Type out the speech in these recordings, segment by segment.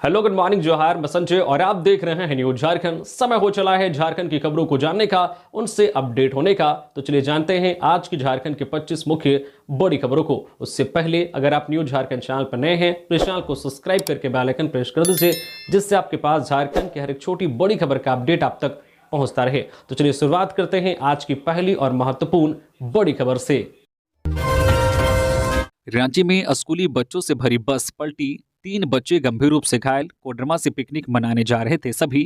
Hello, good morning, जोहार, मैं संजय और आप देख रहे हैं न्यूज झारखंड। समय हो चला है झारखंड की खबरों को जानने का, उनसे अपडेट होने का। तो चलिए जानते हैं आज की झारखंड के 25 मुख्य बड़ी खबरों को। उससे पहले अगर आप न्यूज झारखंड चैनल पर नए हैं तो इस चैनल को सब्सक्राइब करके बेल आइकन प्रेस कर दीजिए, जिससे आपके पास झारखंड की हर एक छोटी बड़ी खबर का अपडेट आप तक पहुंचता रहे। तो चलिए शुरुआत करते हैं आज की पहली और महत्वपूर्ण बड़ी खबर से। रांची में स्कूली बच्चों से भरी बस पलटी, 3 बच्चे गंभीर रूप से घायल। कोडरमा से पिकनिक मनाने जा रहे थे सभी।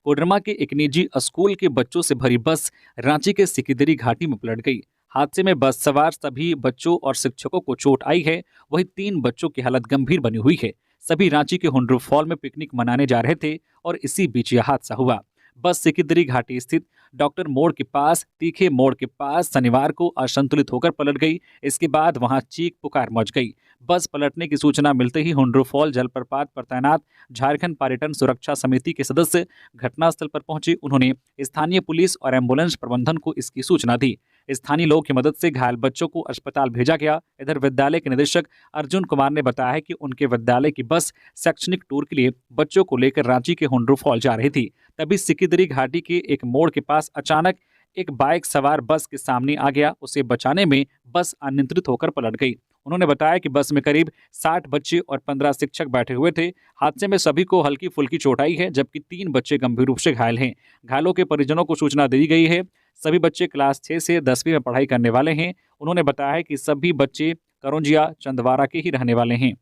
कोडरमा के एक निजी स्कूल के बच्चों से भरी बस रांची के सिकिदरी घाटी में पलट गई। हादसे में बस सवार सभी बच्चों और शिक्षकों को चोट आई है। वहीं 3 बच्चों की हालत गंभीर बनी हुई है। सभी रांची के हुंड्रू फॉल में पिकनिक मनाने जा रहे थे और इसी बीच यह हादसा हुआ। बस सिकिदरी घाटी स्थित डॉक्टर मोड़ के पास तीखे मोड़ के पास शनिवार को असंतुलित होकर पलट गई। इसके बाद वहां चीख पुकार मच गई। बस पलटने की सूचना मिलते ही हुंड्रू फॉल जलप्रपात पर तैनात झारखंड पर्यटन सुरक्षा समिति के सदस्य घटनास्थल पर पहुंचे। उन्होंने स्थानीय पुलिस और एम्बुलेंस प्रबंधन को इसकी सूचना दी। स्थानीय लोगों की मदद से घायल बच्चों को अस्पताल भेजा गया। इधर विद्यालय के निदेशक अर्जुन कुमार ने बताया है कि उनके विद्यालय की बस शैक्षणिक टूर के लिए बच्चों को लेकर रांची के हुंड्रू फॉल जा रही थी। तभी सिकिदरी घाटी के एक मोड़ के पास अचानक एक बाइक सवार बस के सामने आ गया। उसे बचाने में बस अनियंत्रित होकर पलट गई। उन्होंने बताया कि बस में करीब 60 बच्चे और 15 शिक्षक बैठे हुए थे। हादसे में सभी को हल्की फुल्की चोट आई है, जबकि 3 बच्चे गंभीर रूप से घायल हैं। घायलों के परिजनों को सूचना दी गई है। सभी बच्चे क्लास 6 से 10वीं में पढ़ाई करने वाले हैं। उन्होंने बताया है कि सभी बच्चे करौंजिया चंदवारा के ही रहने वाले हैं।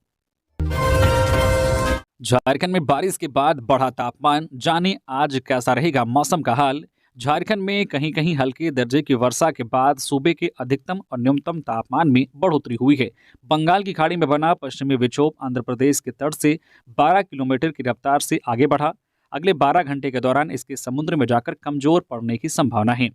झारखंड में बारिश के बाद बढ़ा तापमान, जाने आज कैसा रहेगा मौसम का हाल। झारखंड में कहीं कहीं हल्के दर्जे की वर्षा के बाद सूबे के अधिकतम और न्यूनतम तापमान में बढ़ोतरी हुई है। बंगाल की खाड़ी में बना पश्चिमी विक्षोभ आंध्र प्रदेश के तट से 12 किलोमीटर की रफ्तार से आगे बढ़ा। अगले 12 घंटे के दौरान इसके समुद्र में जाकर कमजोर पड़ने की संभावना है।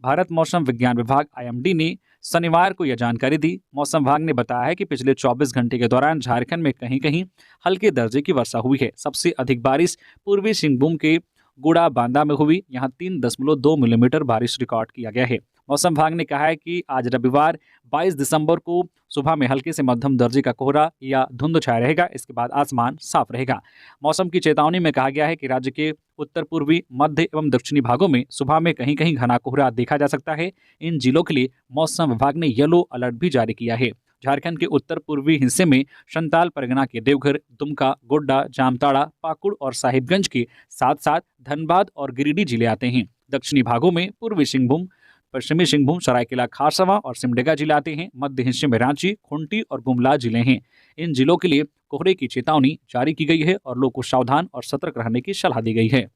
भारत मौसम विज्ञान विभाग आईएमडी ने शनिवार को यह जानकारी दी। मौसम विभाग ने बताया है कि पिछले 24 घंटे के दौरान झारखंड में कहीं कहीं हल्के दर्जे की वर्षा हुई है। सबसे अधिक बारिश पूर्वी सिंहभूम के गुड़ा बांदा में हुई। यहां 3.2 मिलीमीटर बारिश रिकॉर्ड किया गया है। मौसम विभाग ने कहा है कि आज रविवार 22 दिसंबर को सुबह में हल्के से मध्यम दर्जे का कोहरा या धुंध छाया रहेगा। इसके बाद आसमान साफ रहेगा। मौसम की चेतावनी में कहा गया है कि राज्य के उत्तर पूर्वी, मध्य एवं दक्षिणी भागों में सुबह में कहीं कहीं घना कोहरा देखा जा सकता है। इन जिलों के लिए मौसम विभाग ने येलो अलर्ट भी जारी किया है। झारखंड के उत्तर पूर्वी हिस्से में संताल परगना के देवघर, दुमका, गोड्डा, जामताड़ा, पाकुड़ और साहिबगंज के साथ साथ धनबाद और गिरिडीह जिले आते हैं। दक्षिणी भागों में पूर्वी सिंहभूम, पश्चिमी सिंहभूम, सरायकेला खारसावां और सिमडेगा जिले आते हैं। मध्य हिस्से में रांची, खूंटी और गुमला जिले हैं। इन जिलों के लिए कोहरे की चेतावनी जारी की गई है और लोगों को सावधान और सतर्क रहने की सलाह दी गई है।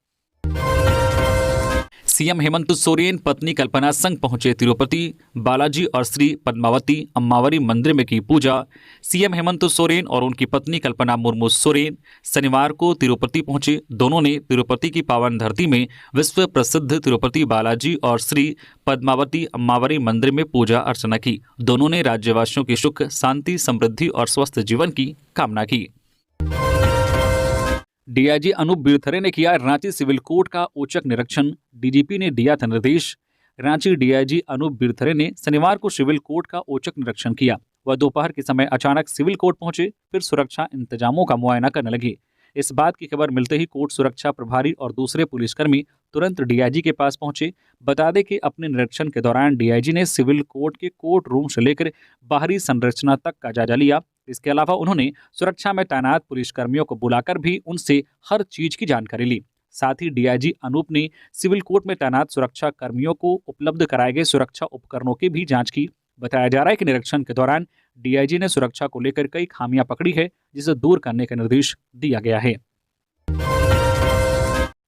सीएम हेमंत सोरेन पत्नी कल्पना संग पहुंचे तिरुपति। बालाजी और श्री पद्मावती अम्मावरी मंदिर में की पूजा। सीएम हेमंत सोरेन और उनकी पत्नी कल्पना मुर्मू सोरेन शनिवार को तिरुपति पहुंचे। दोनों ने तिरुपति की पावन धरती में विश्व प्रसिद्ध तिरुपति बालाजी और श्री पद्मावती अम्मावरी मंदिर में पूजा अर्चना की। दोनों ने राज्यवासियों की सुख, शांति, समृद्धि और स्वस्थ जीवन की कामना की। डीआईजी अनूप बिरथरे ने किया रांची सिविल कोर्ट का औचक निरीक्षण। डीजीपी ने दिया था निर्देश। रांची डीआईजी अनूप बिरथरे ने शनिवार को सिविल कोर्ट का औचक निरीक्षण किया। वह दोपहर के समय अचानक सिविल कोर्ट पहुंचे, फिर सुरक्षा इंतजामों का मुआयना करने लगे। इस बात की खबर मिलते ही कोर्ट सुरक्षा प्रभारी और दूसरे पुलिसकर्मी तुरंत डीआईजी के पास पहुंचे। बता दें कि अपने निरीक्षण के दौरान डीआईजी ने सिविल कोर्ट के कोर्ट रूम से लेकर बाहरी संरचना तक का जायजा लिया। इसके अलावा उन्होंने सुरक्षा में तैनात पुलिसकर्मियों को बुलाकर भी उनसे हर चीज की जानकारी ली। साथ ही डीआईजी अनूप ने सिविल कोर्ट में तैनात सुरक्षा कर्मियों को उपलब्ध कराए गए सुरक्षा उपकरणों की भी जांच की। बताया जा रहा है कि निरीक्षण के दौरान डीआईजी ने सुरक्षा को लेकर कई खामियां पकड़ी है, जिसे दूर करने का निर्देश दिया गया है।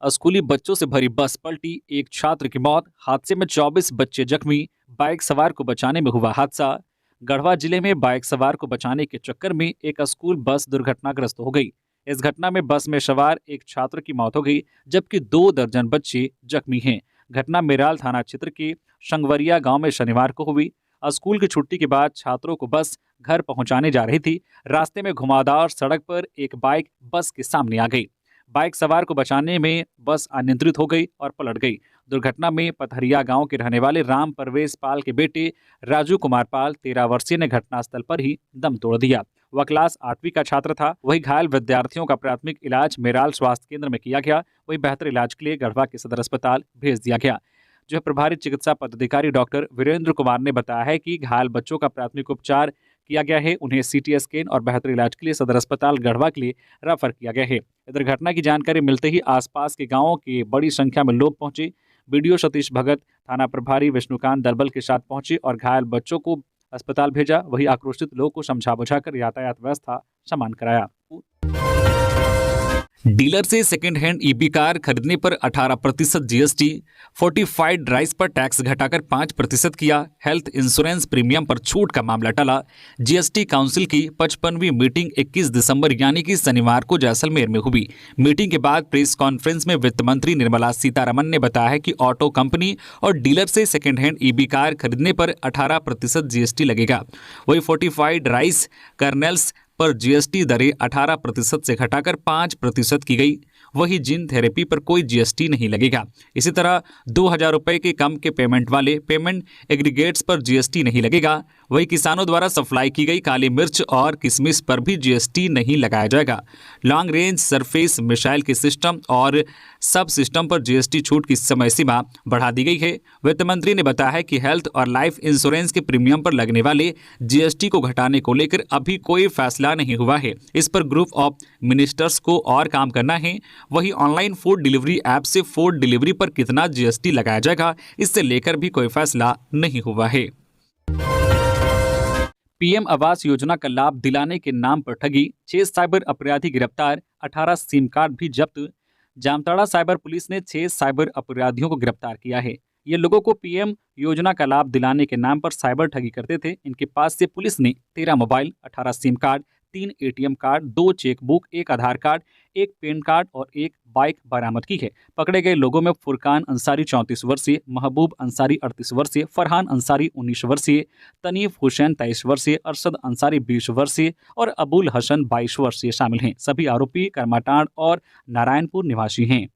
स्कूली बच्चों से भरी बस पलटी, एक छात्र की मौत। हादसे में 24 बच्चे जख्मी। बाइक सवार को बचाने में हुआ हादसा। गढ़वा जिले में बाइक सवार को बचाने के चक्कर में एक स्कूल बस दुर्घटनाग्रस्त हो गई। इस घटना में बस में सवार एक छात्र की मौत हो गई, जबकि 2 दर्जन बच्चे जख्मी हैं। घटना मेराल थाना क्षेत्र के संगवरिया गांव में शनिवार को हुई। स्कूल की छुट्टी के बाद छात्रों को बस घर पहुंचाने जा रही थी। रास्ते में घुमावदार सड़क पर एक बाइक बस के सामने आ गई। बाइक सवार को बचाने में बस अनियंत्रित हो गई और पलट गई। दुर्घटना में पथरिया गांव के रहने वाले राम परवेश पाल के बेटे राजू कुमार पाल 13 वर्षीय ने घटनास्थल पर ही दम तोड़ दिया। वह क्लास 8वीं का छात्र था। वही घायल विद्यार्थियों का प्राथमिक इलाज मेराल स्वास्थ्य केंद्र में किया गया। वही बेहतर इलाज के लिए गढ़वा के सदर अस्पताल भेज दिया गया। जो है प्रभारी चिकित्सा पदाधिकारी डॉक्टर वीरेंद्र कुमार ने बताया है कि घायल बच्चों का प्राथमिक उपचार किया गया है। उन्हें सीटी स्कैन और बेहतर इलाज के लिए सदर अस्पताल गढ़वा के लिए रेफर किया गया है। इधर घटना की जानकारी मिलते ही आसपास के गांवों की बड़ी संख्या में लोग पहुंचे। बीडीओ सतीश भगत, थाना प्रभारी विष्णुकांत दलबल के साथ पहुंचे और घायल बच्चों को अस्पताल भेजा। वही आक्रोशित लोगों को समझा बुझाकर यातायात व्यवस्था समान कराया। डीलर से सेकेंड हैंड ईबी कार खरीदने पर 18% जीएसटी, फोर्टिफाइड राइस पर टैक्स घटाकर 5% किया। हेल्थ इंश्योरेंस प्रीमियम पर छूट का मामला टला। जीएसटी काउंसिल की 55वीं मीटिंग 21 दिसंबर यानी कि शनिवार को जैसलमेर में हुई। मीटिंग के बाद प्रेस कॉन्फ्रेंस में वित्त मंत्री निर्मला सीतारमण ने बताया है कि ऑटो कंपनी और डीलर से सेकेंड हैंड ईबी कार खरीदने पर 18% जीएसटी लगेगा। वही फोर्टिफाइड राइस कर्नेल्स पर जीएसटी दरें 18% से घटाकर 5% की गई। वही जिन थेरेपी पर कोई जीएसटी नहीं लगेगा। इसी तरह 2000 रुपये के कम के पेमेंट वाले पेमेंट एग्रीगेट्स पर जीएसटी नहीं लगेगा। वही किसानों द्वारा सप्लाई की गई काली मिर्च और किशमिश पर भी जीएसटी नहीं लगाया जाएगा। लॉन्ग रेंज सरफेस मिसाइल के सिस्टम और सब सिस्टम पर जीएसटी छूट की समय सीमा बढ़ा दी गई है। वित्त मंत्री ने बताया है कि हेल्थ और लाइफ इंश्योरेंस के प्रीमियम पर लगने वाले जीएसटी को घटाने को लेकर अभी कोई फैसला नहीं हुआ है। इस पर ग्रुप ऑफ मिनिस्टर्स को और काम करना है। वही ऑनलाइन फूड डिलीवरी ऐप से फूड डिलीवरी पर कितना जीएसटी लगाया जाएगा, इससे लेकर भी कोई फैसला नहीं हुआ है। पीएम आवास योजना का लाभ दिलाने के नाम पर ठगी, 6 साइबर अपराधी गिरफ्तार, 18 सिम कार्ड भी जब्त। जामताड़ा साइबर पुलिस ने 6 साइबर अपराधियों को गिरफ्तार किया है। ये लोगों को पीएम योजना का लाभ दिलाने के नाम पर साइबर ठगी करते थे। इनके पास से पुलिस ने 13 mobile, 18 SIM card, 3 ATM card, 2 chequebook, 1 आधार कार्ड, 1 पैन कार्ड और 1 बाइक बरामद की है। पकड़े गए लोगों में फुरकान अंसारी 34 वर्षीय, महबूब अंसारी 38 वर्षीय, फरहान अंसारी 19 वर्षीय, तनीफ हुसैन 23 वर्षीय, अरशद अंसारी 20 वर्षीय और अबुल हसन 22 वर्षीय शामिल हैं। सभी आरोपी करमाटांड और नारायणपुर निवासी हैं।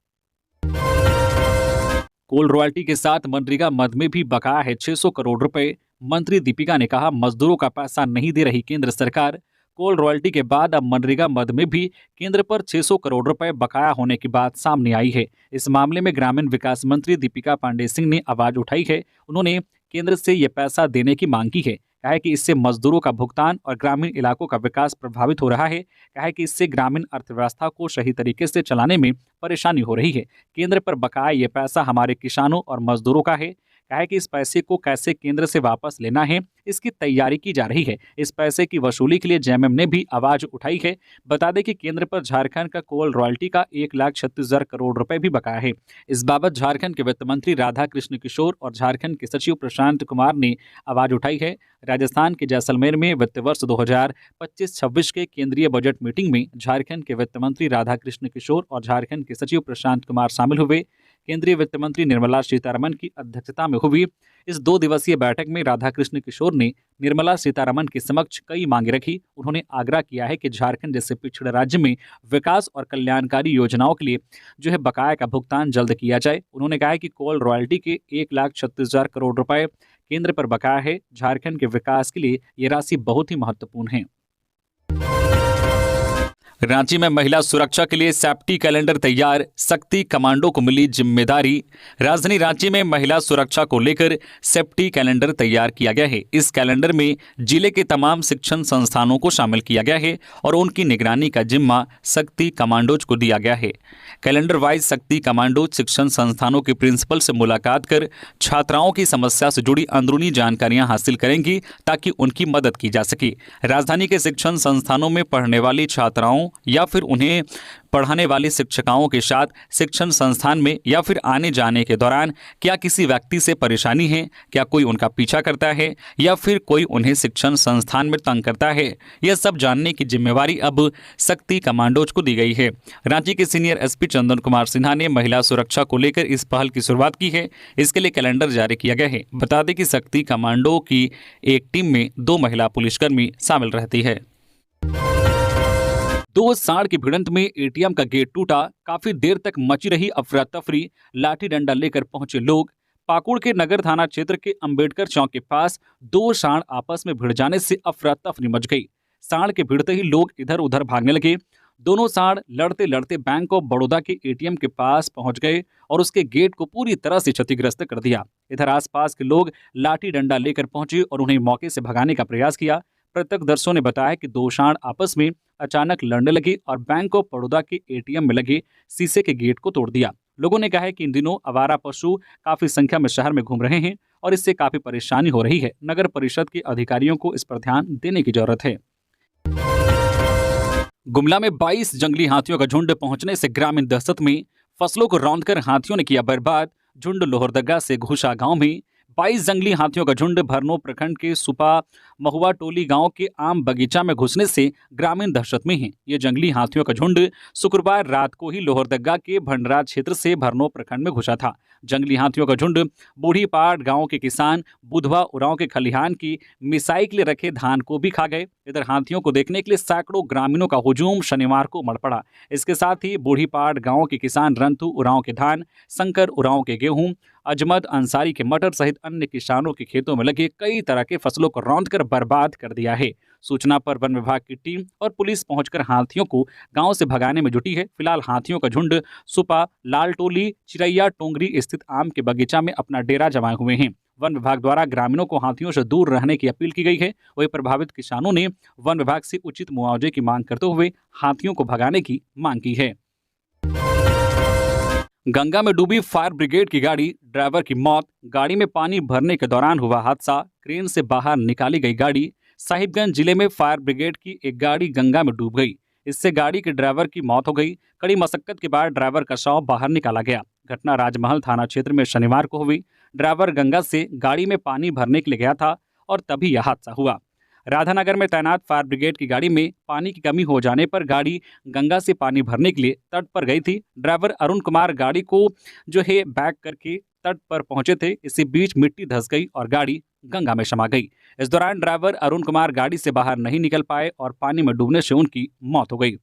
कोल रॉयल्टी के साथ मनरेगा मद में भी बकाया है 600 करोड़ रुपए। मंत्री दीपिका ने कहा, मजदूरों का पैसा नहीं दे रही केंद्र सरकार। कोल रॉयल्टी के बाद अब मनरेगा मद में भी केंद्र पर 600 करोड़ रुपए बकाया होने की बात सामने आई है। इस मामले में ग्रामीण विकास मंत्री दीपिका पांडे सिंह ने आवाज उठाई है। उन्होंने केंद्र से ये पैसा देने की मांग की है। कहा है कि इससे मजदूरों का भुगतान और ग्रामीण इलाकों का विकास प्रभावित हो रहा है। कहा है कि इससे ग्रामीण अर्थव्यवस्था को सही तरीके से चलाने में परेशानी हो रही है। केंद्र पर बकाया ये पैसा हमारे किसानों और मजदूरों का है। कहा है कि इस पैसे को कैसे केंद्र से वापस लेना है, इसकी तैयारी की जा रही है। इस पैसे की वसूली के लिए जेएमएम ने भी आवाज उठाई है। बता दें कि केंद्र पर झारखंड का कोल रॉयल्टी का 1,36,000 करोड़ रुपए भी बकाया है। इस बाबत झारखंड के वित्त मंत्री राधा कृष्ण किशोर और झारखंड के सचिव प्रशांत कुमार ने आवाज उठाई है। राजस्थान के जैसलमेर में वित्त वर्ष 2025-26 के केंद्रीय बजट मीटिंग में झारखंड के वित्त मंत्री राधा कृष्ण किशोर और झारखंड के सचिव प्रशांत कुमार शामिल हुए। केंद्रीय वित्त मंत्री निर्मला सीतारमण की अध्यक्षता में हुई इस 2 दिवसीय बैठक में राधाकृष्ण किशोर ने निर्मला सीतारमण के समक्ष कई मांगे रखी। उन्होंने आग्रह किया है कि झारखंड जैसे पिछड़े राज्य में विकास और कल्याणकारी योजनाओं के लिए जो है बकाया का भुगतान जल्द किया जाए। उन्होंने कहा है कि कोल रॉयल्टी के 1,36,000 करोड़ रुपए केंद्र पर बकाया है। झारखंड के विकास के लिए ये राशि बहुत ही महत्वपूर्ण है। रांची में महिला सुरक्षा के लिए सेफ्टी कैलेंडर तैयार, शक्ति कमांडो को मिली जिम्मेदारी। राजधानी रांची में महिला सुरक्षा को लेकर सेफ्टी कैलेंडर तैयार किया गया है। इस कैलेंडर में जिले के तमाम शिक्षण संस्थानों को शामिल किया गया है और उनकी निगरानी का जिम्मा शक्ति कमांडोज को दिया गया है। कैलेंडर वाइज शक्ति कमांडो शिक्षण संस्थानों के प्रिंसिपल से मुलाकात कर छात्राओं की समस्या से जुड़ी अंदरूनी जानकारियां हासिल करेंगी ताकि उनकी मदद की जा सके। राजधानी के शिक्षण संस्थानों में पढ़ने वाली छात्राओं या फिर उन्हें पढ़ाने वाले शिक्षिकाओं के साथ शिक्षण संस्थान में या फिर आने जाने के दौरान क्या किसी व्यक्ति से परेशानी है, क्या कोई उनका पीछा करता है या फिर कोई उन्हें शिक्षण संस्थान में तंग करता है, यह सब जानने की जिम्मेवारी अब शक्ति कमांडोज को दी गई है। रांची के सीनियर एसपी चंदन कुमार सिन्हा ने महिला सुरक्षा को लेकर इस पहल की शुरुआत की है। इसके लिए कैलेंडर जारी किया गया है। बता दें कि शक्ति कमांडो की एक टीम में 2 महिला पुलिसकर्मी शामिल रहती है। दो सांड की भिड़ंत में एटीएम का गेट टूटा, काफी देर तक मची रही अफरा तफरी, लाठी डंडा लेकर पहुंचे लोग। पाकुड़ के नगर थाना क्षेत्र के अंबेडकर चौक के पास दो सांड आपस में भिड़ जाने से अफरा तफरी मच गई। सांड के भिड़ते ही लोग इधर उधर भागने लगे। दोनों सांड लड़ते लड़ते बैंक ऑफ बड़ौदा के एटीएम के पास पहुंच गए और उसके गेट को पूरी तरह से क्षतिग्रस्त कर दिया। इधर आसपास के लोग लाठी डंडा लेकर पहुंचे और उन्हें मौके से भगाने का प्रयास किया। प्रत्यक्षदर्शियों ने बताया कि दो सांड आपस में अचानक लड़ने लगे और बैंक ऑफ बड़ौदा के एटीएम में लगे शीशे के गेट को तोड़ दिया। लोगों ने कहा है कि इन दिनों आवारा पशु काफी संख्या में शहर में घूम रहे हैं और इससे काफी परेशानी हो रही है। नगर परिषद के अधिकारियों को इस पर ध्यान देने की जरूरत है। गुमला में 22 जंगली हाथियों का झुंड पहुंचने से ग्रामीण दहशत में। फसलों को रौंदकर हाथियों ने किया बर्बाद। झुंड लोहरदगा से घुसा गांव में। 22 जंगली हाथियों का झुंड भरनो प्रखंड के सुपा महुआ टोली गांव के आम बगीचा में घुसने से ग्रामीण दहशत में हैं। ये जंगली हाथियों का झुंड शुक्रवार रात को ही लोहरदगा के भंडरा क्षेत्र से भरनो प्रखंड में घुसा था। जंगली हाथियों का झुंड बूढ़ी पाट गांव के किसान बुधवा उरांव के खलिहान की मिसाई के लिए रखे धान को भी खा गए। इधर हाथियों को देखने के लिए सैकड़ों ग्रामीणों का हुजूम शनिवार को उमड़ पड़ा। इसके साथ ही बूढ़ी पाट गांव के किसान रंतु उरांव के धान, शंकर उरांव के गेहूं, अजमद अंसारी के मटर सहित अन्य किसानों के खेतों में लगे कई तरह के फसलों को रौंदकर बर्बाद कर दिया है। सूचना पर वन विभाग की टीम और पुलिस पहुंचकर हाथियों को गांव से भगाने में जुटी है। फिलहाल हाथियों का झुंड सुपा लालटोली चिरैया टोंगरी स्थित आम के बगीचा में अपना डेरा जमाए हुए हैं। वन विभाग द्वारा ग्रामीणों को हाथियों से दूर रहने की अपील की गई है। वहीं प्रभावित किसानों ने वन विभाग से उचित मुआवजे की मांग करते हुए हाथियों को भगाने की मांग की है। गंगा में डूबी फायर ब्रिगेड की गाड़ी, ड्राइवर की मौत। गाड़ी में पानी भरने के दौरान हुआ हादसा, क्रेन से बाहर निकाली गई गाड़ी। साहिबगंज जिले में फायर ब्रिगेड की एक गाड़ी गंगा में डूब गई। इससे गाड़ी के ड्राइवर की मौत हो गई। कड़ी मशक्कत के बाद ड्राइवर का शव बाहर निकाला गया। घटना राजमहल थाना क्षेत्र में शनिवार को हुई। ड्राइवर गंगा से गाड़ी में पानी भरने के लिए गया था और तभी यह हादसा हुआ। राधानगर में तैनात फायर ब्रिगेड की गाड़ी में पानी की कमी हो जाने पर गाड़ी गंगा से पानी भरने के लिए तट पर गई थी। ड्राइवर अरुण कुमार गाड़ी को बैक करके तट पर पहुंचे थे। इसी बीच मिट्टी धंस गई और गाड़ी गंगा में समा गई। इस दौरान ड्राइवर अरुण कुमार गाड़ी से बाहर नहीं निकल पाए और पानी में डूबने से उनकी मौत हो गई।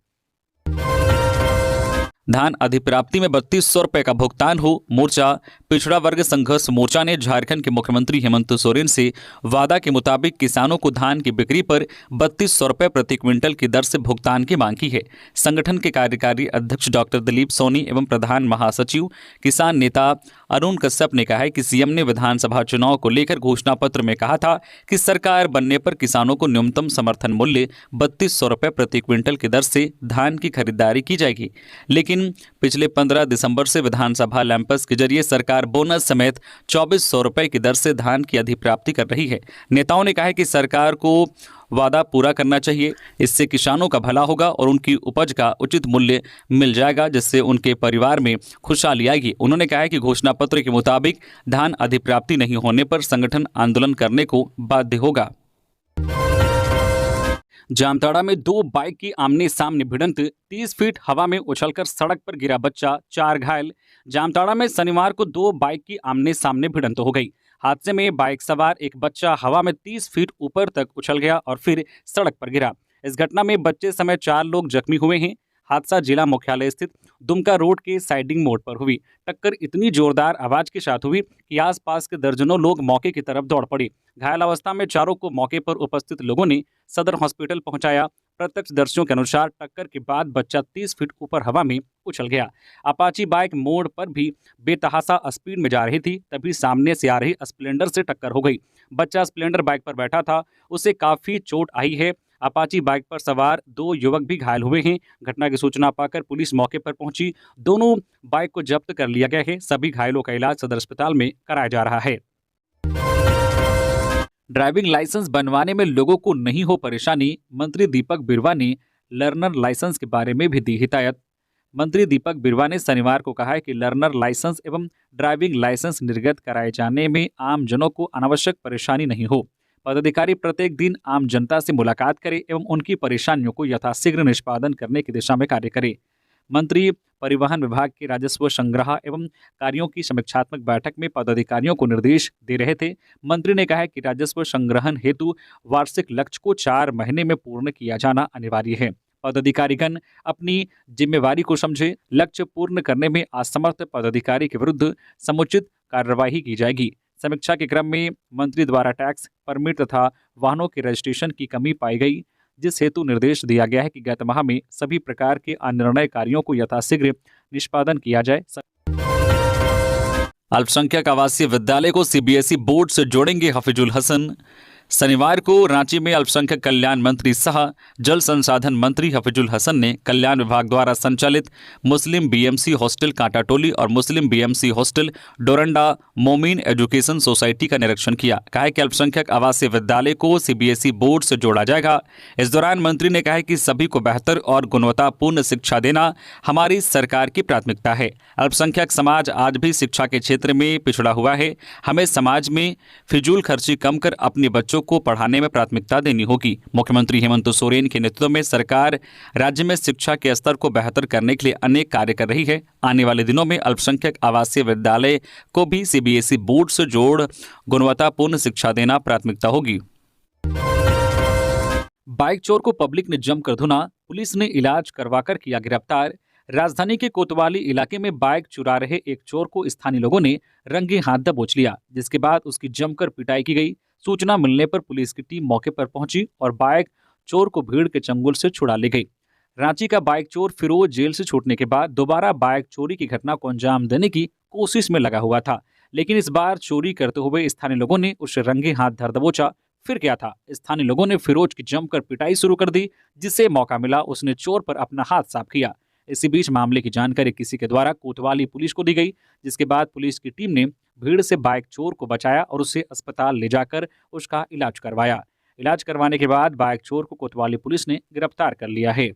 धान अधिप्राप्ति में 3200 रुपए का भुगतान हो। मोर्चा पिछड़ा वर्ग संघर्ष मोर्चा ने झारखंड के मुख्यमंत्री हेमंत सोरेन से वादा के मुताबिक किसानों को धान की बिक्री पर 3200 रुपए प्रति क्विंटल की दर से भुगतान की मांग की है। संगठन के कार्यकारी अध्यक्ष डॉक्टर दिलीप सोनी एवं प्रधान महासचिव किसान नेता अरुण कश्यप ने कहा है कि सीएम ने विधानसभा चुनाव को लेकर घोषणा पत्र में कहा था कि सरकार बनने पर किसानों को न्यूनतम समर्थन मूल्य 3200 रुपए प्रति क्विंटल की दर से धान की खरीदारी की जाएगी। लेकिन पिछले 15 दिसंबर से विधानसभा लैंपस के जरिए सरकार बोनस समेत 2400 रुपए की दर से धान की अधिप्राप्ति कर रही है। नेताओं ने कहा है कि सरकार को वादा पूरा करना चाहिए। इससे किसानों का भला होगा और उनकी उपज का उचित मूल्य मिल जाएगा, जिससे उनके परिवार में खुशहाली आएगी। उन्होंने कहा है कि घोषणा पत्र के मुताबिक धान अधिप्राप्ति नहीं होने पर संगठन आंदोलन करने को बाध्य होगा। जामताड़ा में दो बाइक की आमने सामने भिड़ंत, 30 फीट हवा में उछलकर सड़क पर गिरा बच्चा, 4 घायल। जामताड़ा में शनिवार को दो बाइक की आमने सामने भिड़ंत हो गई। हादसे में बाइक सवार एक बच्चा हवा में 30 फीट ऊपर तक उछल गया और फिर सड़क पर गिरा। इस घटना में बच्चे समेत 4 लोग जख्मी हुए हैं। हादसा जिला मुख्यालय स्थित दुमका रोड के साइडिंग मोड़ पर हुई। टक्कर इतनी जोरदार आवाज के साथ हुई कि आसपास के दर्जनों लोग मौके की तरफ दौड़ पड़े। घायल अवस्था में चारों को मौके पर उपस्थित लोगों ने सदर हॉस्पिटल पहुंचाया। प्रत्यक्षदर्शियों के अनुसार टक्कर के बाद बच्चा 30 फीट ऊपर हवा में उछल गया। अपाची बाइक मोड़ पर भी बेतहासा स्पीड में जा रही थी, तभी सामने से आ रही स्प्लेंडर से टक्कर हो गई। बच्चा स्प्लेंडर बाइक पर बैठा था, उसे काफी चोट आई है। अपाची बाइक पर सवार 2 युवक भी घायल हुए हैं। घटना की सूचना पाकर पुलिस मौके पर पहुंची। दोनों बाइक को जब्त कर लिया गया है। सभी घायलों का इलाज सदर अस्पताल में कराया जा रहा है। ड्राइविंग लाइसेंस बनवाने में लोगों को नहीं हो परेशानी, मंत्री दीपक बिरवा ने लर्नर लाइसेंस के बारे में भी दी हिदायत। मंत्री दीपक बिरवा ने शनिवार को कहा है कि लर्नर लाइसेंस एवं ड्राइविंग लाइसेंस निर्गत कराए जाने में आम जनों को अनावश्यक परेशानी नहीं हो। पदाधिकारी प्रत्येक दिन आम जनता से मुलाकात करें एवं उनकी परेशानियों को यथाशीघ्र निष्पादन करने की दिशा में कार्य करें। मंत्री परिवहन विभाग के राजस्व संग्रह एवं कार्यों की समीक्षात्मक बैठक में पदाधिकारियों को निर्देश दे रहे थे। मंत्री ने कहा कि राजस्व संग्रहण हेतु वार्षिक लक्ष्य को 4 महीने में पूर्ण किया जाना अनिवार्य है। पदाधिकारीगण अपनी जिम्मेवारी को समझे, लक्ष्य पूर्ण करने में असमर्थ पदाधिकारी के विरुद्ध समुचित कार्यवाही की जाएगी। समीक्षा के क्रम में मंत्री द्वारा टैक्स, परमिट तथा वाहनों के रजिस्ट्रेशन की कमी पाई गई, जिस हेतु निर्देश दिया गया है कि गत माह में सभी प्रकार के अनिर्णय कार्यों को यथाशीघ्र निष्पादन किया जाए। अल्पसंख्यक आवासीय विद्यालय को सीबीएसई बोर्ड से जोड़ेंगे हफीजुल हसन। शनिवार को रांची में अल्पसंख्यक कल्याण मंत्री सह जल संसाधन मंत्री हफीजुल हसन ने कल्याण विभाग द्वारा संचालित मुस्लिम बीएमसी हॉस्टल कांटाटोली और मुस्लिम BMC hostel Doranda Momin education society का निरीक्षण किया। कहा है कि अल्पसंख्यक आवासीय विद्यालय को सीबीएसई बोर्ड से जोड़ा जाएगा। इस दौरान मंत्री ने कहा है कि सभी को बेहतर और गुणवत्तापूर्ण शिक्षा देना हमारी सरकार की प्राथमिकता है। अल्पसंख्यक समाज आज भी शिक्षा के क्षेत्र में पिछड़ा हुआ है। हमें समाज में फिजूल खर्ची कम कर अपने बच्चों को पढ़ाने में प्राथमिकता देनी होगी। मुख्यमंत्री हेमंत सोरेन के नेतृत्व में सरकार राज्य में शिक्षा के स्तर को बेहतर करने के लिए अनेक कार्य कर रही है। आने वाले दिनों में अल्पसंख्यक आवासीय विद्यालय को भी सीबीएसई बोर्ड से जोड़ गुणवत्तापूर्ण शिक्षा देना प्राथमिकता होगी। बाइक चोर को पब्लिक ने जमकर धुना, पुलिस ने इलाज करवाकर किया गिरफ्तार। राजधानी के कोतवाली इलाके में बाइक चुरा रहे एक चोर को स्थानीय लोगों ने रंगे हाथ दबोच लिया, जिसके बाद उसकी जमकर पिटाई की गई। सूचना मिलने पर पुलिस की टीम मौके पर पहुंची और बाइक चोर को भीड़ के चंगुल से छुड़ा ले गई। रांची का बाइक चोर फिरोज जेल से छूटने के बाद दोबारा बाइक चोरी की घटना को अंजाम देने की कोशिश में लगा हुआ था, लेकिन इस बार चोरी करते हुए स्थानीय लोगों ने उसे रंगे हाथ धर दबोचा। फिर क्या था, स्थानीय लोगों ने फिरोज की जमकर पिटाई शुरू कर दी, जिससे मौका मिला उसने चोर पर अपना हाथ साफ किया। इसी बीच मामले की जानकारी किसी के द्वारा कोतवाली पुलिस को दी गई, जिसके बाद पुलिस की टीम ने भीड़ से बाइक चोर को बचाया और उसे अस्पताल ले जाकर उसका इलाज करवाया। इलाज करवाने के बाद बाइक चोर को कोतवाली पुलिस ने गिरफ्तार कर लिया है।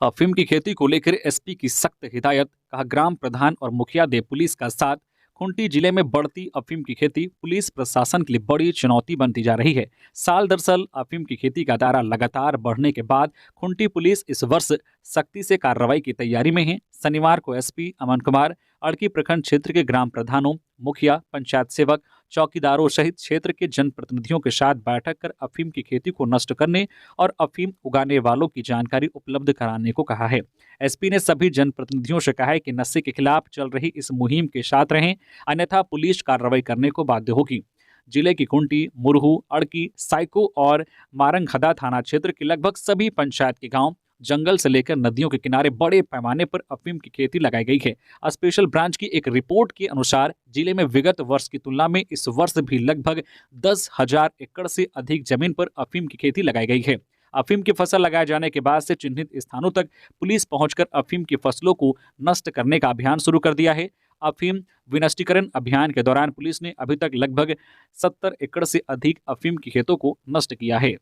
अफीम की खेती को लेकर एसपी की सख्त हिदायत, कहा ग्राम प्रधान और मुखिया दे पुलिस का साथ। खूंटी जिले में बढ़ती अफीम की खेती पुलिस प्रशासन के लिए बड़ी चुनौती बनती जा रही है। साल दरअसल अफीम की खेती का दायरा लगातार बढ़ने के बाद खूंटी पुलिस इस वर्ष सख्ती से कार्रवाई की तैयारी में है। शनिवार को एसपी अमन कुमार अड़की प्रखंड क्षेत्र के ग्राम प्रधानों, मुखिया, पंचायत सेवक, चौकीदारों सहित क्षेत्र के जनप्रतिनिधियों के साथ बैठक कर अफीम की खेती को नष्ट करने और अफीम उगाने वालों की जानकारी उपलब्ध कराने को कहा है। एसपी ने सभी जनप्रतिनिधियों से कहा है कि नशे के खिलाफ चल रही इस मुहिम के साथ रहें, अन्यथा पुलिस कार्रवाई करने को बाध्य होगी। जिले की कुंटी, मुरहू, अड़की, साइको और मारंगखदा थाना क्षेत्र के लगभग सभी पंचायत के गांव, जंगल से लेकर नदियों के किनारे बड़े पैमाने पर अफीम की खेती लगाई गई है। स्पेशल ब्रांच की एक रिपोर्ट के अनुसार जिले में विगत वर्ष की तुलना में इस वर्ष भी लगभग 10,000 एकड़ से अधिक जमीन पर अफीम की खेती लगाई गई है। अफीम की फसल लगाए जाने के बाद से चिन्हित स्थानों तक पुलिस पहुंचकर अफीम की फसलों को नष्ट करने का अभियान शुरू कर दिया है। अफीम विनष्टीकरण अभियान के दौरान पुलिस ने अभी तक लगभग 70 एकड़ से अधिक अफीम की खेतों को नष्ट किया है।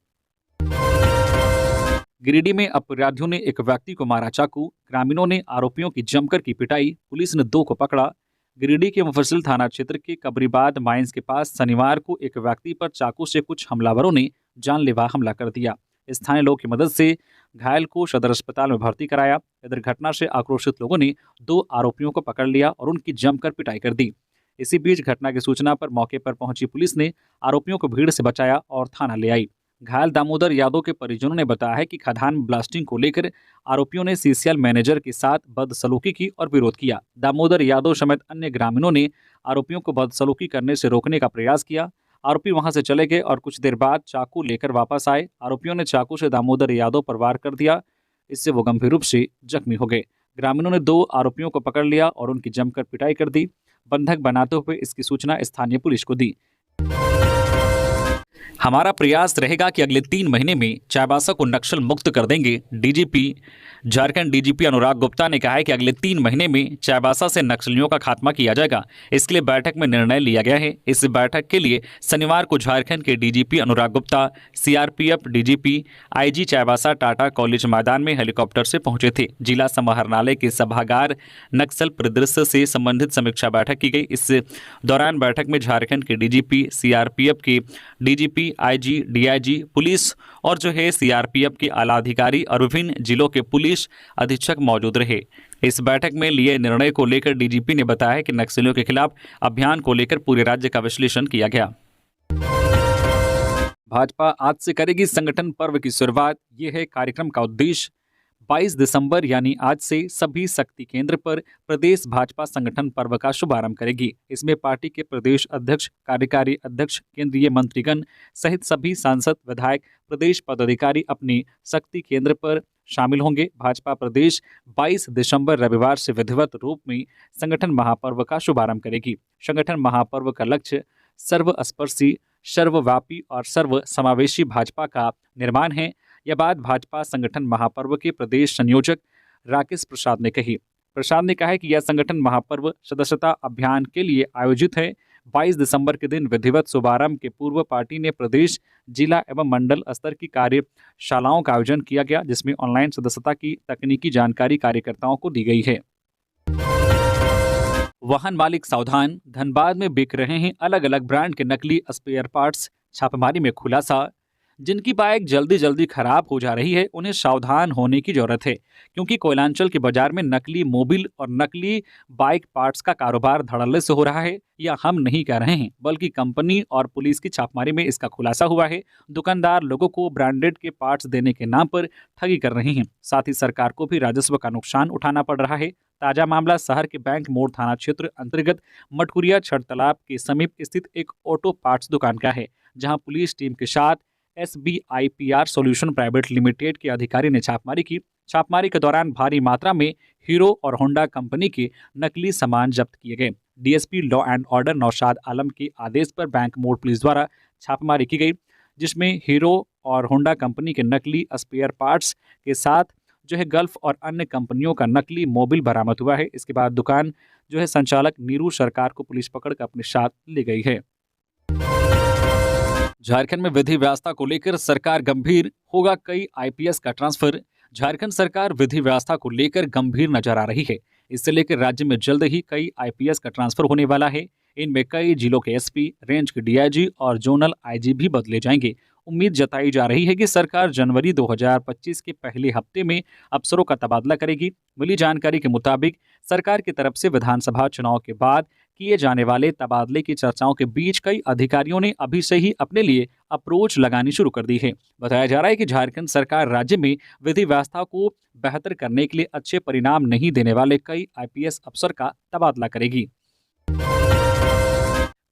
गिरिडीह में अपराधियों ने एक व्यक्ति को मारा चाकू, ग्रामीणों ने आरोपियों की जमकर की पिटाई, पुलिस ने 2 को पकड़ा। गिरिडीह के मुफस्सिल थाना क्षेत्र के कबरीबाद माइंस के पास शनिवार को एक व्यक्ति पर चाकू से कुछ हमलावरों ने जानलेवा हमला कर दिया। स्थानीय लोगों की मदद से घायल को सदर अस्पताल में भर्ती कराया। इधर घटना से आक्रोशित लोगों ने 2 आरोपियों को पकड़ लिया और उनकी जमकर पिटाई कर दी। इसी बीच घटना की सूचना पर मौके पर पहुंची पुलिस ने आरोपियों को भीड़ से बचाया और थाना ले आई। घायल दामोदर यादव के परिजनों ने बताया है कि खदान ब्लास्टिंग को लेकर आरोपियों ने सीसीएल मैनेजर के साथ बदसलूकी की और विरोध किया। दामोदर यादव समेत अन्य ग्रामीणों ने आरोपियों को बदसलूकी करने से रोकने का प्रयास किया। आरोपी वहां से चले गए और कुछ देर बाद चाकू लेकर वापस आए। आरोपियों ने चाकू से दामोदर यादव पर वार कर दिया, इससे वो गंभीर रूप से जख्मी हो गए। ग्रामीणों ने 2 आरोपियों को पकड़ लिया और उनकी जमकर पिटाई कर दी। बंधक बनाते हुए इसकी सूचना स्थानीय पुलिस को दी। हमारा प्रयास रहेगा कि अगले 3 महीने में चाईबासा को नक्सल मुक्त कर देंगे। डीजीपी झारखंड डीजीपी अनुराग गुप्ता ने कहा है कि अगले 3 महीने में चाईबासा से नक्सलियों का खात्मा किया जाएगा। इसके लिए बैठक में निर्णय लिया गया है। इस बैठक के लिए शनिवार को झारखंड के DGP Anurag Gupta, CRPF DGP, IG Chaibasa Tata college मैदान में हेलीकॉप्टर से पहुंचे थे। जिला समाहरणालय के सभागार नक्सल परिदृश्य से संबंधित समीक्षा बैठक की गई। इस दौरान बैठक में झारखंड के डीजीपी, सीआरपीएफ के डीजीपी, आईजी, डीआईजी, पुलिस और सीआरपीएफ के आला अधिकारी और विभिन्न जिलों के पुलिस अधीक्षक मौजूद रहे। इस बैठक में लिए निर्णय को लेकर डीजीपी ने बताया कि नक्सलियों के खिलाफ अभियान को लेकर पूरे राज्य का विश्लेषण किया गया। भाजपा आज से करेगी संगठन पर्व की शुरुआत। ये है कार्यक्रम का उद्देश्य। 22 दिसंबर यानी आज से सभी शक्ति केंद्र पर प्रदेश भाजपा संगठन पर्व का शुभारंभ करेगी। इसमें पार्टी के प्रदेश अध्यक्ष, कार्यकारी अध्यक्ष, केंद्रीय मंत्रीगण सहित सभी सांसद, विधायक, प्रदेश पदाधिकारी अपनी शक्ति केंद्र पर शामिल होंगे। भाजपा प्रदेश 22 दिसंबर रविवार से विधिवत रूप में संगठन महापर्व का शुभारंभ करेगी। संगठन महापर्व का लक्ष्य सर्वस्पर्शी, सर्वव्यापी और सर्व समावेशी भाजपा का निर्माण है। यह बात भाजपा संगठन महापर्व के प्रदेश संयोजक राकेश प्रसाद ने कही। प्रसाद ने कहा है कि यह संगठन महापर्व सदस्यता अभियान के लिए आयोजित है। 22 दिसंबर के दिन विधिवत शुभारंभ के पूर्व पार्टी ने प्रदेश, जिला एवं मंडल स्तर की कार्यशालाओं का आयोजन किया गया, जिसमें ऑनलाइन सदस्यता की तकनीकी जानकारी कार्यकर्ताओं को दी गई है। वाहन मालिक सावधान, धनबाद में बिक रहे हैं अलग अलग ब्रांड के नकली स्पेयर पार्ट्स। छापेमारी में खुलासा। जिनकी बाइक जल्दी जल्दी खराब हो जा रही है, उन्हें सावधान होने की जरूरत है, क्योंकि कोयलांचल के बाजार में नकली मोबिल और नकली बाइक पार्ट्स का कारोबार धड़ल्ले से हो रहा है। या हम नहीं कह रहे हैं, बल्कि कंपनी और पुलिस की छापेमारी में इसका खुलासा हुआ है। दुकानदार लोगों को ब्रांडेड के पार्ट्स देने के नाम पर ठगी कर रहे हैं। साथ ही सरकार को भी राजस्व का नुकसान उठाना पड़ रहा है। ताजा मामला शहर के बैंक मोड़ थाना क्षेत्र अंतर्गत मटकुरिया छठ तालाब के समीप स्थित एक ऑटो पार्ट्स दुकान का है, जहां पुलिस टीम के साथ SBIPR सॉल्यूशन प्राइवेट लिमिटेड के अधिकारी ने छापेमारी की। छापेमारी के दौरान भारी मात्रा में हीरो और होंडा कंपनी के नकली सामान जब्त किए गए। DSP law and order Naushad Alam के आदेश पर बैंक मोड़ पुलिस द्वारा छापेमारी की गई, जिसमें हीरो और होंडा कंपनी के नकली स्पेयर पार्ट्स के साथ जो है गल्फ और अन्य कंपनियों का नकली मोबिल बरामद हुआ है। इसके बाद दुकान जो है संचालक नीरू सरकार को पुलिस पकड़ कर अपने साथ ले गई है। झारखंड में विधि व्यवस्था को लेकर सरकार गंभीर, होगा कई IPS का ट्रांसफर। झारखंड सरकार विधि व्यवस्था को लेकर गंभीर नजर आ रही है। इससे लेकर राज्य में जल्द ही कई IPS का ट्रांसफर होने वाला है। इनमें कई जिलों के SP, रेंज के DIG और जोनल IG भी बदले जाएंगे। उम्मीद जताई जा रही है कि सरकार जनवरी 2025 के पहले हफ्ते में अफसरों का तबादला करेगी। मिली जानकारी के मुताबिक सरकार की तरफ से विधानसभा चुनाव के बाद किए जाने वाले तबादले की चर्चाओं के बीच कई अधिकारियों ने अभी से ही अपने लिए अप्रोच लगानी शुरू कर दी है। बताया जा रहा है कि झारखंड सरकार राज्य में विधि व्यवस्था को बेहतर करने के लिए अच्छे परिणाम नहीं देने वाले कई IPS अफसर का तबादला करेगी।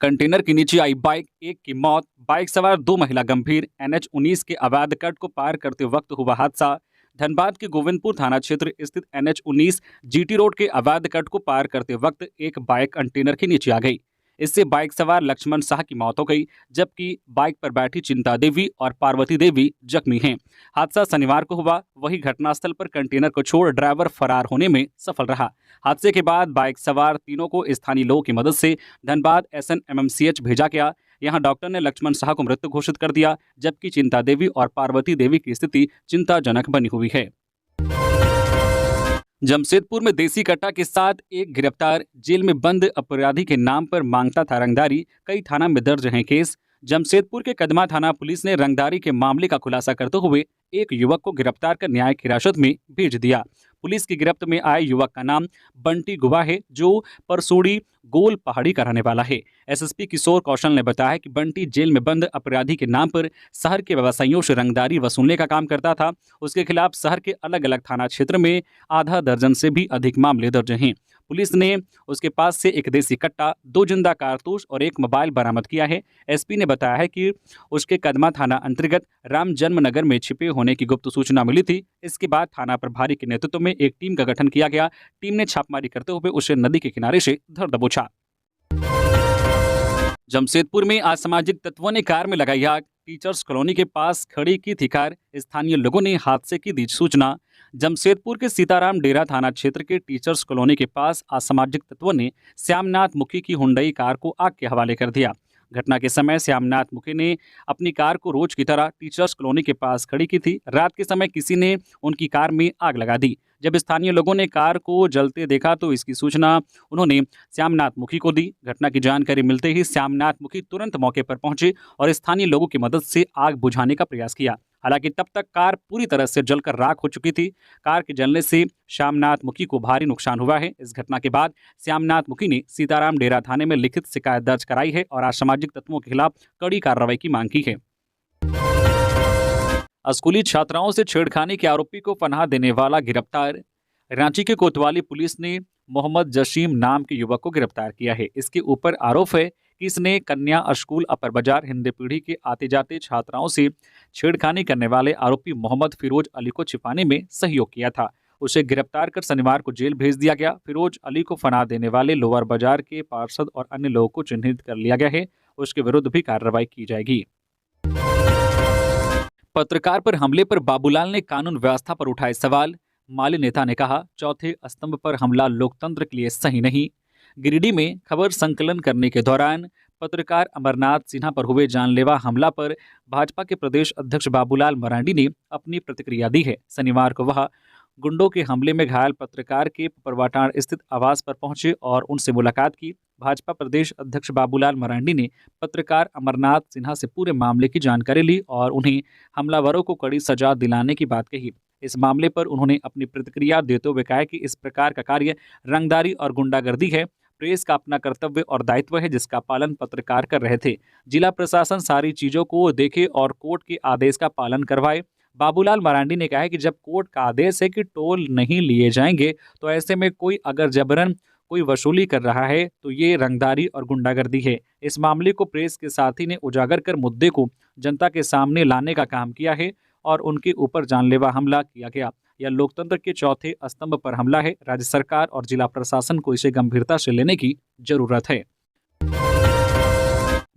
कंटेनर के नीचे आई बाइक, एक की मौत। बाइक सवार 2 महिला गंभीर। NH19 के अवैध कट को पार करते वक्त हुआ हादसा। धनबाद के गोविंदपुर थाना क्षेत्र स्थित NH19 GT रोड के अवैध कट को पार करते वक्त एक बाइक कंटेनर के नीचे आ गई। इससे बाइक सवार लक्ष्मण शाह की मौत हो गई, जबकि बाइक पर बैठी चिंता देवी और पार्वती देवी जख्मी हैं। हादसा शनिवार को हुआ। वहीं घटनास्थल पर कंटेनर को छोड़ ड्राइवर फरार होने में सफल रहा। हादसे के बाद बाइक सवार तीनों को स्थानीय लोगों की मदद से धनबाद SNMMCH भेजा गया। यहां डॉक्टर ने लक्ष्मण शाह को मृत घोषित कर दिया, जबकि चिंता देवी और पार्वती देवी की स्थिति चिंताजनक बनी हुई है। जमशेदपुर में देसी कट्टा के साथ एक गिरफ्तार। जेल में बंद अपराधी के नाम पर मांगता था रंगदारी। कई थाना में दर्ज हैं केस। जमशेदपुर के कदमा थाना पुलिस ने रंगदारी के मामले का खुलासा करते हुए एक युवक को गिरफ्तार कर न्यायिक हिरासत में भेज दिया। पुलिस की गिरफ्त में आए युवक का नाम बंटी गुवा है, जो परसोड़ी गोल पहाड़ी का रहने वाला है। SSP किशोर कौशल ने बताया कि बंटी जेल में बंद अपराधी के नाम पर शहर के व्यवसायियों से रंगदारी वसूलने का काम करता था। उसके खिलाफ शहर के अलग अलग थाना क्षेत्र में आधा दर्जन से भी अधिक मामले दर्ज हैं। पुलिस ने उसके पास से एक देसी कट्टा, 2 जिंदा कारतूस और एक मोबाइल बरामद किया है। SP ने बताया है कि उसके कदमा थाना अंतर्गत राम जन्मनगर में छिपे होने की गुप्त सूचना मिली थी। इसके बाद थाना प्रभारी के नेतृत्व में एक टीम का गठन किया गया। टीम ने छापेमारी करते हुए उसे नदी के किनारे से धर दबोचा। जमशेदपुर में असामाजिक तत्वों ने कार में लगाई आग। टीचर्स कॉलोनी के पास खड़ी की थी कार। स्थानीय लोगों ने हादसे की दी सूचना। जमशेदपुर के सीताराम डेरा थाना क्षेत्र के टीचर्स कॉलोनी के पास असामाजिक तत्वों ने श्यामनाथ मुखी की हुंडई कार को आग के हवाले कर दिया। घटना के समय श्यामनाथ मुखी ने अपनी कार को रोज की तरह टीचर्स कॉलोनी के पास खड़ी की थी। रात के समय किसी ने उनकी कार में आग लगा दी। जब स्थानीय लोगों ने कार को जलते देखा तो इसकी सूचना उन्होंने श्यामनाथ मुखी को दी। घटना की जानकारी मिलते ही श्यामनाथ मुखी तुरंत मौके पर पहुंचे और स्थानीय लोगों की मदद से आग बुझाने का प्रयास किया। हालांकि तब तक कार पूरी तरह से जलकर राख हो चुकी थी। कार के जलने से श्यामनाथ मुखी को भारी नुकसान हुआ है। इस घटना के बाद श्यामनाथ मुखी ने सीताराम डेरा थाने में लिखित शिकायत दर्ज कराई है और असामाजिक तत्वों के खिलाफ कड़ी कार्रवाई की मांग की है। स्कूली छात्राओं से छेड़खानी के आरोपी को पनाह देने वाला गिरफ्तार। रांची के कोतवाली पुलिस ने मोहम्मद जसीम नाम के युवक को गिरफ्तार किया है। इसके ऊपर आरोप है कि इसने कन्या स्कूल अपर बाजार हिंदी पीढ़ी के आते जाते छात्राओं से छेड़खानी करने वाले आरोपी मोहम्मद फिरोज अली को छिपाने में सहयोग किया था। उसे गिरफ्तार कर शनिवार को जेल भेज दिया गया। फिरोज अली को फना देने वाले लोअर बाजार के पार्षद और अन्य लोगों को चिन्हित कर लिया गया है। उसके विरुद्ध भी कार्रवाई की जाएगी। पत्रकार पर हमले पर बाबूलाल ने कानून व्यवस्था पर उठाए सवाल। माले नेता ने कहा, चौथे स्तंभ पर हमला लोकतंत्र के लिए सही नहीं। गिरिडीह में खबर संकलन करने के दौरान पत्रकार अमरनाथ सिन्हा पर हुए जानलेवा हमला पर भाजपा के प्रदेश अध्यक्ष बाबूलाल मरांडी ने अपनी प्रतिक्रिया दी है। शनिवार को वह गुंडों के हमले में घायल पत्रकार के परवाटाण स्थित आवास पर पहुंचे और उनसे मुलाकात की। भाजपा प्रदेश अध्यक्ष बाबूलाल मरांडी ने पत्रकार अमरनाथ सिन्हा से पूरे मामले की जानकारी ली और उन्हें हमलावरों को कड़ी सजा दिलाने की बात कही। इस मामले पर उन्होंने अपनी प्रतिक्रिया देते हुए कहा कि इस प्रकार का कार्य रंगदारी और गुंडागर्दी है। प्रेस का अपना कर्तव्य और दायित्व है जिसका पालन पत्रकार कर रहे थे। जिला प्रशासन सारी चीजों को देखे और कोर्ट के आदेश का पालन करवाए। बाबूलाल मरांडी ने कहा है कि जब कोर्ट का आदेश है कि टोल नहीं लिए जाएंगे तो ऐसे में कोई अगर जबरन कोई वसूली कर रहा है तो ये रंगदारी और गुंडागर्दी है। इस मामले को प्रेस के साथी ने उजागर कर मुद्दे को जनता के सामने लाने का काम किया है और उनके ऊपर जानलेवा हमला किया गया। यह लोकतंत्र के चौथे स्तंभ पर हमला है। राज्य सरकार और जिला प्रशासन को इसे गंभीरता से लेने की जरूरत है।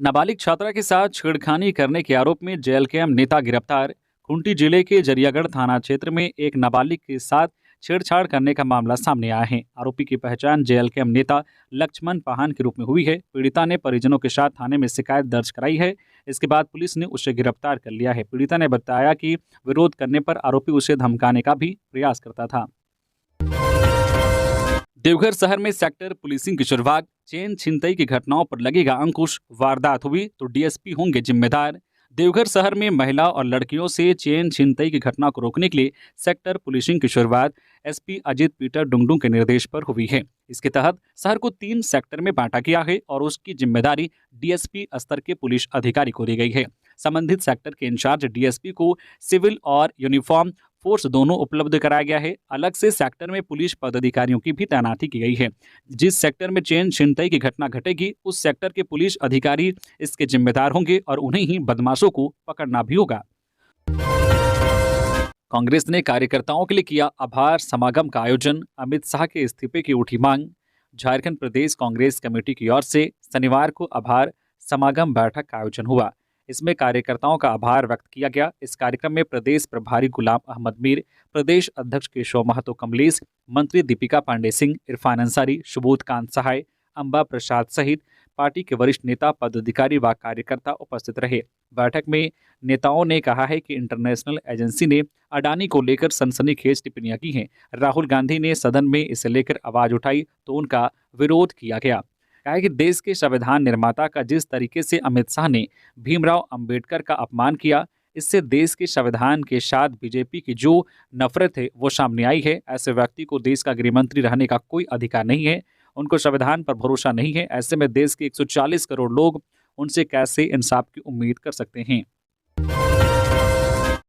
नाबालिग छात्रा के साथ छेड़खानी करने के आरोप में जेएलकेएम नेता गिरफ्तार। खूंटी जिले के जरियागढ़ थाना क्षेत्र में एक नाबालिग के साथ छेड़छाड़ करने का मामला सामने आया है। आरोपी की पहचान जेएलकेएम नेता लक्ष्मण पाहन के रूप में हुई है। पीड़िता ने परिजनों के साथ थाने में शिकायत दर्ज कराई है। इसके बाद पुलिस ने उसे गिरफ्तार कर लिया है। पीड़िता ने बताया कि विरोध करने पर आरोपी उसे धमकाने का भी प्रयास करता था। देवघर शहर में सेक्टर पुलिसिंग की शुरुआत। चेन छिनतई की घटनाओं पर लगेगा अंकुश। वारदात हुई तो डीएसपी होंगे जिम्मेदार। देवघर शहर में महिला और लड़कियों से चेन छिनतई की घटना को रोकने के लिए सेक्टर पुलिसिंग की शुरुआत एसपी अजित पीटर डुंगडू के निर्देश पर हुई है। इसके तहत शहर को 3 सेक्टर में बांटा गया है और उसकी जिम्मेदारी डीएसपी स्तर के पुलिस अधिकारी को दी गई है। संबंधित सेक्टर के इंचार्ज डीएसपी को सिविल और यूनिफॉर्म फोर्स दोनों उपलब्ध कराया गया है। अलग से सेक्टर में पुलिस पदाधिकारियों की भी तैनाती की गई है। जिस सेक्टर में चेन छिनतई की घटना घटेगी उस सेक्टर के पुलिस अधिकारी इसके जिम्मेदार होंगे और उन्हें ही बदमाशों को पकड़ना भी होगा। कांग्रेस ने कार्यकर्ताओं के लिए किया आभार समागम का आयोजन। अमित शाह के इस्तीफे की उठी मांग। झारखंड प्रदेश कांग्रेस कमेटी की ओर से शनिवार को आभार समागम बैठक का आयोजन हुआ। इसमें कार्यकर्ताओं का आभार व्यक्त किया गया। इस कार्यक्रम में प्रदेश प्रभारी गुलाम अहमद मीर, प्रदेश अध्यक्ष केशव महतो कमलेश, मंत्री दीपिका पांडे सिंह, इरफान अंसारी, सुबोध कांत सहाय, अंबा प्रसाद सहित पार्टी के वरिष्ठ नेता, पदाधिकारी व कार्यकर्ता उपस्थित रहे। बैठक में नेताओं ने कहा है कि इंटरनेशनल एजेंसी ने अडानी को लेकर सनसनीखेज टिप्पणियां की हैं। राहुल गांधी ने सदन में इसे लेकर आवाज उठाई तो उनका विरोध किया गया। कहा कि देश के संविधान निर्माता का जिस तरीके से अमित शाह ने भीमराव अंबेडकर का अपमान किया, इससे देश के संविधान के साथ बीजेपी की जो नफरत है वो सामने आई है। ऐसे व्यक्ति को देश का गृहमंत्री रहने का कोई अधिकार नहीं है। उनको संविधान पर भरोसा नहीं है। ऐसे में देश के 140 करोड़ लोग उनसे कैसे इंसाफ की उम्मीद कर सकते हैं।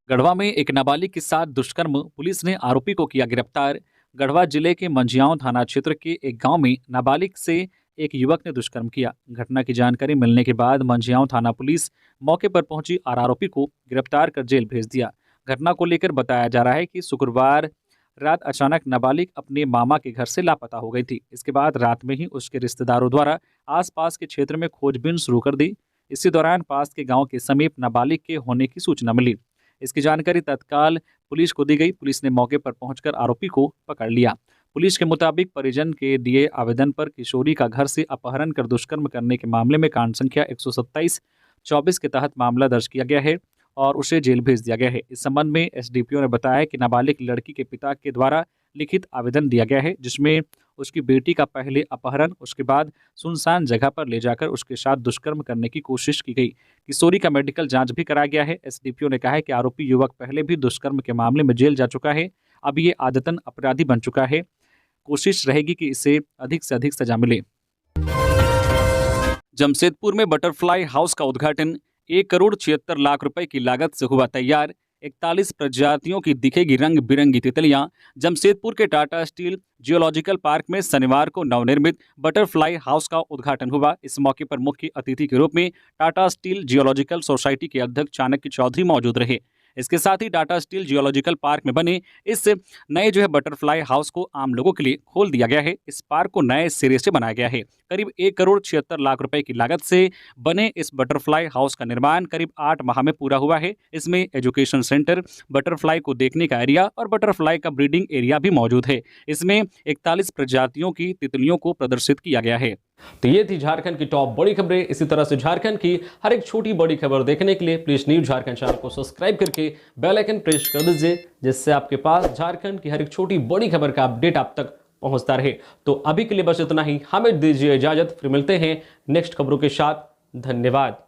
गढ़वा में एक नाबालिग के साथ दुष्कर्म, पुलिस ने आरोपी को किया गिरफ्तार। गढ़वा जिले के मंझियाओं थाना क्षेत्र के एक गांव में नाबालिग से एक युवक ने दुष्कर्म किया। घटना की जानकारी मिलने के बाद मंझियाओं थाना पुलिस मौके पर पहुंची और आरोपी को गिरफ्तार कर जेल भेज दिया। घटना को लेकर बताया जा रहा है कि शुक्रवार रात अचानक नाबालिग अपने मामा के घर से लापता हो गई थी। इसके बाद रात में ही उसके रिश्तेदारों द्वारा आसपास के क्षेत्र में खोजबीन शुरू कर दी। इसी दौरान पास के गांव के समीप नाबालिग के होने की सूचना मिली। इसकी जानकारी तत्काल पुलिस को दी गई। पुलिस ने मौके पर पहुंचकर आरोपी को पकड़ लिया। पुलिस के मुताबिक परिजन के दिए आवेदन पर किशोरी का घर से अपहरण कर दुष्कर्म करने के मामले में कांड संख्या 127/24 के तहत मामला दर्ज किया गया है और उसे जेल भेज दिया गया है। इस संबंध में एसडीपीओ ने बताया कि नाबालिग लड़की के पिता के द्वारा लिखित आवेदन दिया गया है, जिसमें उसकी बेटी का पहले अपहरण, उसके बाद सुनसान जगह पर ले जाकर उसके साथ दुष्कर्म करने की कोशिश की गई। किशोरी का मेडिकल जांच भी कराया गया है। एसडीपीओ ने कहा है कि आरोपी युवक पहले भी दुष्कर्म के मामले में जेल जा चुका है। अब ये आदतन अपराधी बन चुका है। कोशिश रहेगी कि इसे अधिक से अधिक सजा मिले। जमशेदपुर में बटरफ्लाई हाउस का उद्घाटन 1 करोड़ 76 लाख रुपए की लागत से हुआ तैयार। 41 प्रजातियों की दिखेगी रंग बिरंगी तितलियां। जमशेदपुर के टाटा स्टील जियोलॉजिकल पार्क में शनिवार को नवनिर्मित बटरफ्लाई हाउस का उद्घाटन हुआ। इस मौके पर मुख्य अतिथि के रूप में टाटा स्टील जियोलॉजिकल सोसाइटी के अध्यक्ष चाणक्य चौधरी मौजूद रहे। इसके साथ ही टाटा स्टील जियोलॉजिकल पार्क में बने इस नए बटरफ्लाई हाउस को आम लोगों के लिए खोल दिया गया है। इस पार्क को नए सिरे से बनाया गया है। करीब 1,76,00,000 रुपए की लागत से बने इस बटरफ्लाई हाउस का निर्माण करीब 8 माह में पूरा हुआ है। इसमें एजुकेशन सेंटर, बटरफ्लाई को देखने का एरिया और बटरफ्लाई का ब्रीडिंग एरिया भी मौजूद है। इसमें 41 प्रजातियों की तितलियों को प्रदर्शित किया गया है। तो ये थी झारखंड की टॉप बड़ी खबरें। इसी तरह से झारखंड की हर एक छोटी बड़ी खबर देखने के लिए प्लीज न्यूज झारखंड चैनल को सब्सक्राइब करके बेल आइकन प्रेस कर दीजिए, जिससे आपके पास झारखंड की हर एक छोटी बड़ी खबर का अपडेट आप तक पहुंचता रहे। तो अभी के लिए बस इतना ही, हमें दीजिए इजाजत, फिर मिलते हैं नेक्स्ट खबरों के साथ। धन्यवाद।